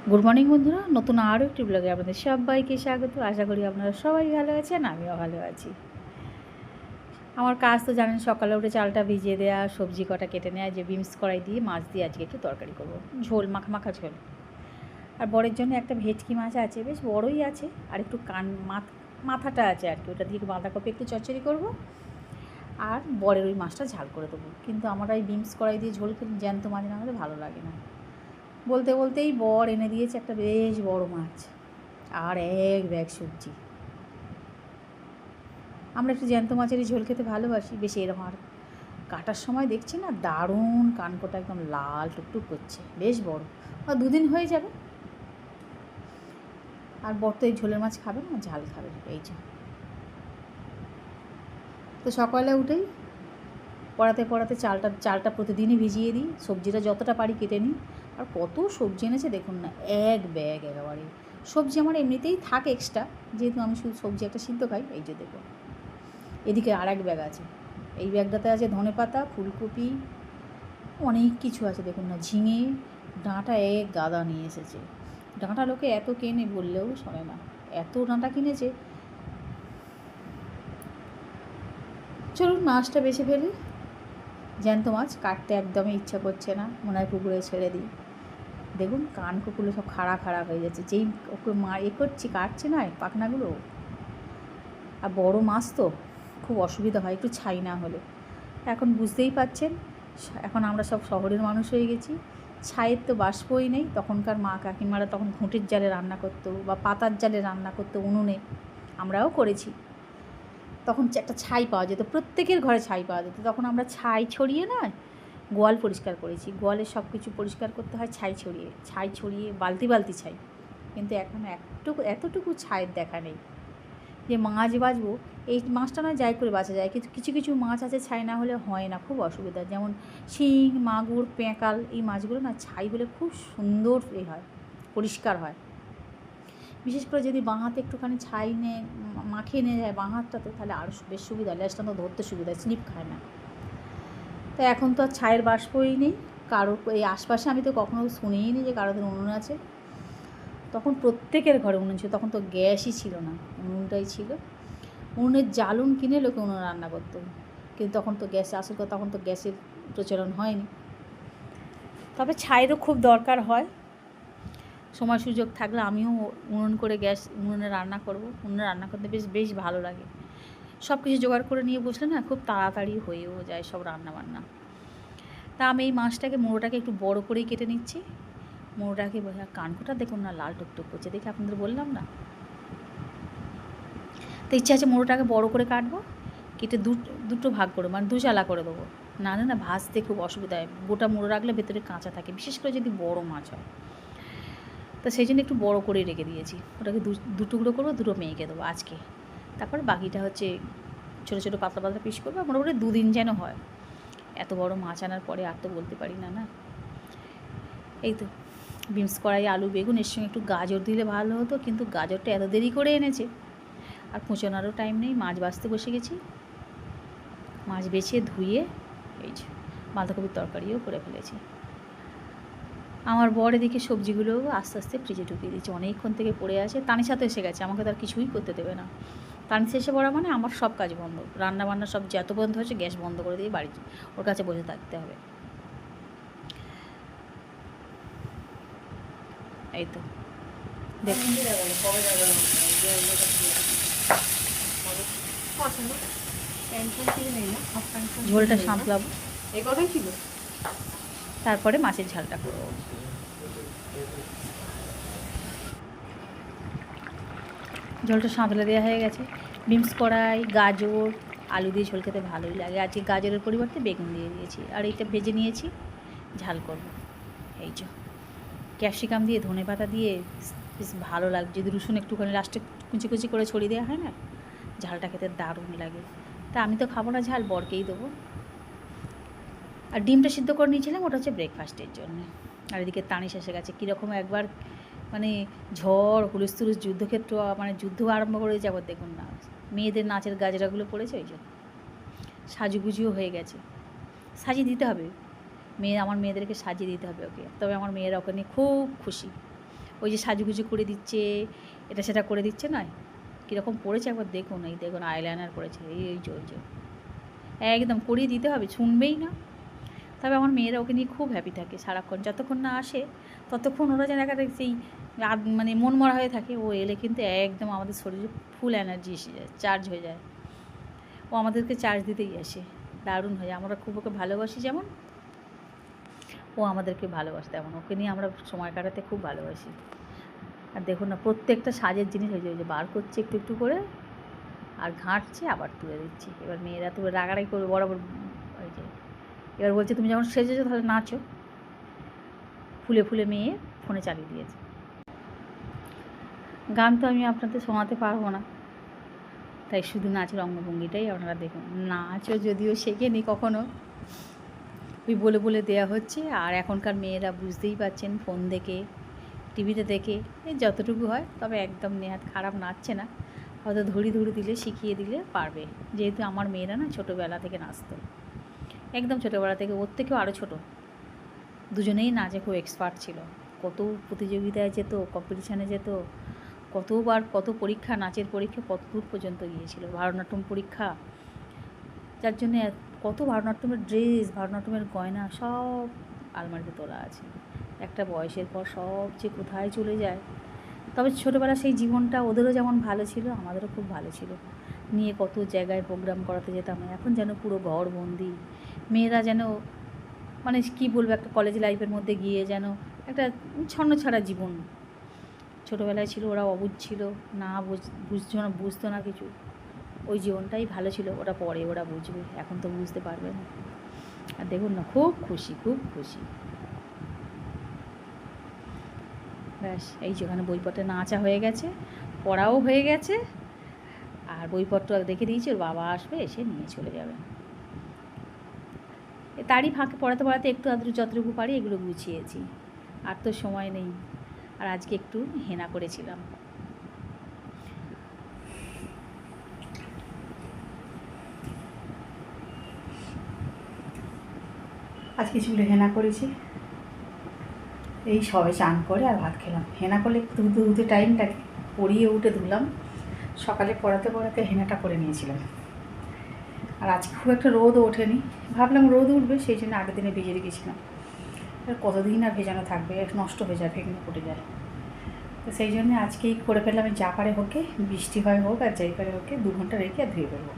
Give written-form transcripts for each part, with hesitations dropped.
Good morning বন্ধুরা, নতুন আরও একটি ব্লগে আপনাদের সবাইকে স্বাগত। আশা করি আপনারা সবাই ভালো আছেন, আমিও ভালো আছি। আমার কাজ তো জানেন, সকালে উঠে চালটা ভিজিয়ে দেওয়া, সবজি কটা কেটে নেওয়া, যে বিমস কড়াই দিয়ে মাছ দিয়ে আজকে একটু তরকারি করব, ঝোল মাখা মাখা ঝোল। আর বরের জন্য একটা ভেটকি মাছ আছে, বেশ বড়ই আছে, আর একটু মাথাটা আছে আর কি, ওটা দিয়ে বাঁধাকপি একটু চচ্চড়ি করব, আর বরের ওই মাছটা ঝাল করে দেবো। কিন্তু আমার এই বিমস কড়াই দিয়ে ঝোল খেলে জ্যান্ত মাছ না হলে ভালো লাগে না। বলতে বলতেই বর এনে দিয়েছে একটা বেশ বড় মাছ আর এক ব্যাগ সবজি। আমরা একটু জ্যান্ত মাছেরই ঝোল খেতে ভালোবাসি, বেশি এরকম। আর কাটার সময় দেখছি না, দারুণ কানকোটা একদম লাল টুকটুক করছে, বেশ বড়, আর 2 দিন হয়ে যাবে। আর বর তো এই ঝোলের মাছ খাবে না, ঝাল খাবে, এই যে। তো সকালে উঠেই পড়াতে পড়াতে চালটা প্রতিদিনই ভিজিয়ে দিই, সবজিটা যতটা পারি কেটে নিই। আর কত সবজি এনেছে দেখুন না, এক ব্যাগ একেবারে। সবজি আমার এমনিতেই থাকে এক্সট্রা, যেহেতু আমি শুধু সবজি একটা সিদ্ধ খাই। এই যে দেখুন, এদিকে আর এক ব্যাগ আছে। এই ব্যাগটাতে আছে ধনেপাতা, ফুলকপি, অনেক কিছু আছে দেখুন না, ঝিঙে, ডাঁটা এক গাদা নিয়ে এসেছে। ডাঁটা লোকে এত কেনে বললেও শোনে না, এত ডাঁটা কিনেছে। চলুন মাছটা বেছে ফেলি। জ্যান্ত মাছ কাটতে একদমই ইচ্ছা করছে না, মনে হয় পুকুরে ছেড়ে দিই। দেখুন কানকোগুলো সব খাড়া খাড়া হয়ে যাচ্ছে, যেই ওকে করছি, কাটছে না পাখনাগুলো। আর বড় মাছ তো খুব অসুবিধা হয় একটু ছাই না হলে। এখন বুঝতেই পাচ্ছেন, এখন আমরা সব শহরের মানুষ হয়ে গেছি, ছাইয়ের তো বাষ্পই নেই। তখনকার মা কাকিমারা তখন ঘুঁটের জালে রান্না করতো বা পাতার জালে রান্না করতো, উনুনে, আমরাও করেছি। তখন একটা ছাই পাওয়া যেত, প্রত্যেকের ঘরে ছাই পাওয়া যেত। তখন আমরা ছাই ছড়িয়ে না গোয়াল পরিষ্কার করেছি। গোয়ালে সব কিছু পরিষ্কার করতে হয় ছাই ছড়িয়ে বালতি বালতি ছাই। কিন্তু এখন এতটুকু ছাইয়ের দেখা নেই। যে মাছ বাছবো, এই মাছটা নয় যাই করে বাছা যায়, কিন্তু কিছু কিছু মাছ আছে ছাই না হলে হয় না, খুব অসুবিধা। যেমন শিং, মাগুর, পেঁকাল, এই মাছগুলো না ছাই হলে খুব সুন্দর হয়, পরিষ্কার হয়। বিশেষ করে যদি বাঁ হাতে একটুখানি ছাই মাখিয়ে নিয়ে যায় বাঁ হাতটাতে, তাহলে আরও বেশ সুবিধা, লেজটা তো ধরতে সুবিধা, স্লিপ খায় না। তো এখন তো আর ছাইয়ের বাষ্পই নেই কারো এই আশপাশে। আমি তো কখনো শুনিই নি যে কারোদের উনুন আছে। তখন প্রত্যেকের ঘরে উনুন ছিল, তখন তো গ্যাসই ছিল না, উনুনটাই ছিল। উনুনের জ্বালুন কিনে লোকে উনুনে রান্না করতো, কিন্তু তখন তো গ্যাসে আসল কথা, তখন তো গ্যাসের প্রচলন হয়নি। তবে ছাইয়েরও খুব দরকার হয়, সময় সুযোগ থাকলে আমিও উনুনে রান্না করব। উনুনে রান্না করতে বেশ বেশ ভালো লাগে। সব কিছু জোগাড় করে নিয়ে বসলে না খুব তাড়াতাড়ি হয়েও যায় সব রান্নাবান্না। তা আমি এই মাছটাকে, মুড়োটাকে একটু বড় করেই কেটে নিচ্ছি। মুড়োটাকে কানকোটা দেখুন না লাল টুকটুক করছে, দেখে আপনাদের বললাম না। তো ইচ্ছা আছে মুড়োটাকে বড় করে কাটবো, কেটে দুটো ভাগ করে, মানে দুচালা করে দেবো। না না না, ভাজতে খুব অসুবিধা হয়, গোটা মুড়ো রাখলে ভেতরে কাঁচা থাকে, বিশেষ করে যদি বড় মাছ হয়। তো সেই জন্য একটু বড় করেই রেখে দিয়েছি। ওটাকে দু টুকরো করবো, দুটো মেয়েকে দেবো আজকে। তারপর বাকিটা হচ্ছে ছোটো ছোটো পাতলা পাতলা পিস করবো, মোটামুটি 2 দিন যেন হয়। এত বড় মাছ আনার পরে আর তো বলতে পারি না না। এই তো বিমস কড়াই, আলু, বেগুন, এর সঙ্গে একটু গাজর দিলে ভালো হতো, কিন্তু গাজরটা এত দেরি করে এনেছে, আর কুঁচোনারও টাইম নেই। মাছ বাছতে বসে গেছি, মাছ বেছে ধুয়ে এই যে বাঁধাকপির তরকারিও করে ফেলেছি। আমার বর এদিকে সবজিগুলো আস্তে আস্তে ফ্রিজে ঢুকিয়ে দিচ্ছে, অনেকক্ষণ থেকে পড়ে আছে। তানিশা তো এসে গেছে, আমাকে তার কিছুই করতে দেবে না। তানিশা এসে পড়া মানে আমার সব কাজ বন্ধ, রান্না বান্না সব যত বন্ধ হচ্ছে, গ্যাস বন্ধ করে দিয়ে বাড়ি ওর কাছে বসে থাকতে হবে। এই তো দেখুন, ঝোলটা সাঁতলাবো, এই কথাই ছিল। তারপরে মাছের ঝালটা করবো। ঝোলটা সাঁতলে দেওয়া হয়ে গেছে। বিমস কড়াই, গাজর, আলু দিয়ে ঝোল খেতে ভালোই লাগে। আজকে গাজরের পরিবর্তে বেগুন দিয়ে দিয়েছি, আর এইটা ভেজে নিয়েছি, ঝাল করব। এই যে ক্যাপসিকাম দিয়ে, ধনেপাতা দিয়ে বেশ ভালো লাগে, যদি রসুন একটুখানি লাস্টে কুচি কুচি করে ছড়িয়ে দেওয়া হয় না, ঝালটা খেতে দারুণ লাগে। তা আমি তো খাবো না ঝাল, বরকেই দেবো। আর ডিমটা সিদ্ধ করে নিয়েছিলাম, ওটা হচ্ছে ব্রেকফাস্টের জন্য। আর এদিকে তানিশ এসে গেছে, কীরকম একবার মানে ঝড় হুলুস তুলুস যুদ্ধক্ষেত্র, মানে যুদ্ধ আরম্ভ করে যাব দেখুন না। মেয়েদের নাচের গাজরাগুলো পড়েছে, ওই জন্য সাজুগুজিও হয়ে গেছে। সাজিয়ে দিতে হবে, আমার মেয়েদেরকে সাজিয়ে দিতে হবে ওকে। তবে আমার মেয়েরা ওকে নিয়ে খুব খুশি, ওই যে সাজুগুজু করে দিচ্ছে, এটা সেটা করে দিচ্ছে নয়, কীরকম পড়েছে একবার দেখুন, এই দেখুন আইলাইনার করেছে, এই যে একদম করিয়ে দিতে হবে, শুনবেই না। তবে আমার মেয়েরা ওকে নিয়ে খুব হ্যাপি থাকে সারাক্ষণ, যতক্ষণ না আসে ততক্ষণ ওরা যেন একটা সেই মানে মন মরা হয়ে থাকে। ও এলে কিন্তু একদম আমাদের শরীরে ফুল এনার্জি এসে যায়, চার্জ হয়ে যায়। ও আমাদেরকে চার্জ দিতেই আসে, দারুণ হয়ে যায়। আমরা খুব ওকে ভালোবাসি যেমন, ও আমাদেরকে ভালোবাসে তেমন। ওকে নিয়ে আমরা সময় কাটাতে খুব ভালোবাসি। আর দেখুন না, প্রত্যেকটা সাজের জিনিস হয়ে যায়, যে বার করছে একটু একটু করে, আর ঘাঁটছে আবার তুলে দিচ্ছি। এবার মেয়েরা তো রাগারাগি করবে বরাবর, ওই যে এবার বলছে তুমি যখন সেজেছো তাহলে নাচো, ফুলে ফুলে মেয়ে ফোনে চালিয়ে দিয়েছে। গান তো আমি আপনাদের শোনাতে পারবো না, তাই শুধু নাচের অঙ্গভঙ্গিটাই আপনারা দেখুন। নাচও যদিও শেখেনি কখনো, ওই বলে বলে দেওয়া হচ্ছে। আর এখনকার মেয়েরা বুঝতেই পারছেন, ফোন দেখে টিভিতে দেখে এই যতটুকু হয়, তবে একদম নেহাত খারাপ নাচছে না, হয়তো ধরি দিলে শিখিয়ে দিলে পারবে। যেহেতু আমার মেয়েরা না ছোটোবেলা থেকে নাচতো, একদম ছোটোবেলা থেকে, ওর থেকেও আরও ছোটো, দুজনেই নাচে খুব এক্সপার্ট ছিল। কত প্রতিযোগিতায় যেত, কম্পিটিশানে যেত, কতবার কত পরীক্ষা, নাচের পরীক্ষা কত দূর পর্যন্ত গিয়েছিল, ভারতনাট্যম পরীক্ষা, যার জন্য কত ভারতনাট্যমের ড্রেস, ভারতনাট্যমের গয়না সব আলমারিতে তোলা আছে। একটা বয়সের পর সব যে কোথায় চলে যায়। তবে ছোটোবেলা সেই জীবনটা ওদেরও যেমন ভালো ছিল, আমাদেরও খুব ভালো ছিল। নিয়ে কত জায়গায় প্রোগ্রাম করাতে যেতাম। এখন যেন পুরো ঘরবন্দি, মেয়েরা যেন মানে কী বলবো, একটা কলেজ লাইফের মধ্যে গিয়ে যেন একটা ছন্নছাড়া জীবন। ছোটোবেলায় ছিল ওরা অবুঝ ছিল, না বুঝতো না কিছু, ওই জীবনটাই ভালো ছিল। ওটা পরে ওরা বুঝবে, এখন তো বুঝতে পারবে না। আর দেখুন না, খুব খুশি, খুব খুশি। ব্যাস, এই যেখানে বইপত্রে নাচা হয়ে গেছে, পড়াও হয়ে গেছে, আর বইপত্র দেখে দিয়েছি, ওর বাবা আসবে, এসে নিয়ে চলে যাবে। তারই ফাঁকে পড়াতে একটু আধটু যতটুকু পারি এগুলো গুছিয়েছি, আর তো সময় নেই। আর আজকে একটু হেনা করেছিলাম। আজকে চুলে হেনা করেছি, এই সবে চান করে আর ভাত খেলাম। হেনা করলে একটু ধুতে টাইম লাগে, পরিয়ে উঠে ধুলাম। সকালে পড়াতে হেনাটা করে নিয়েছিলাম। আর আজকে খুব একটা রোদও ওঠেনি, ভাবলাম রোদ উঠবে, সেই জন্য আগের দিনে ভিজে রেখেছিলাম। আর কতদিন আর ভেজানো থাকবে, নষ্ট হয়ে যায়, ভেঙে পড়ে যায়। তো সেই জন্য আজকেই করে ফেললাম। যা পারে হোকে, বৃষ্টি হয় হোক আর যাই পারে হোকে, 2 ঘন্টা রেখে আর ধুয়ে ফেলবো,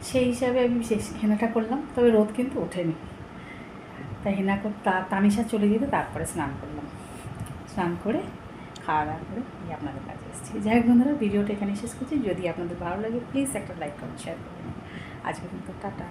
সেই হিসাবে আমি হেনাটা করলাম। তবে রোদ কিন্তু ওঠেনি, তাই হেনা তানিশা চলে যেতে তারপরে স্নান করলাম। স্নান করে খাওয়া দাওয়া করে আপনাদের কাছে এসেছি। যাই হোক বন্ধুরা, ভিডিওটা এখানে শেষ করছি। যদি আপনাদের ভালো লাগে প্লিজ একটা লাইক কমেন্ট শেয়ার করবেন। আজকে কিন্তু টাটা।